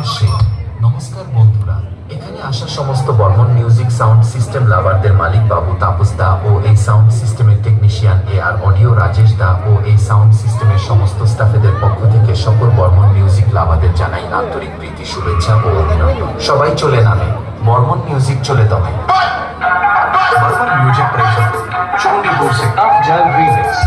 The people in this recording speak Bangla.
অবশ্যই। নমস্কার বন্ধুরা, এখানে আসা সমস্ত বর্মন মিউজিক সাউন্ড সিস্টেম লাভারদের মালিক বাবু তাপস দা ও এই সাউন্ড সিস্টেমের টেকনিশিয়ান আর অডিও রাজেশ দা ও এই সাউন্ড সিস্টেমের সমস্ত স্টাফেদের পক্ষ থেকে সকল বর্মন মিউজিক লাভারদের জানাই আন্তরিক প্রীতি, শুভেচ্ছা ও অভিনন্দন। সবাই চলে নামে, বর্মন মিউজিক চলে দমে। बर्मन म्यूजिक प्रेजेंट 24 से टफ जैल रीमिक्स।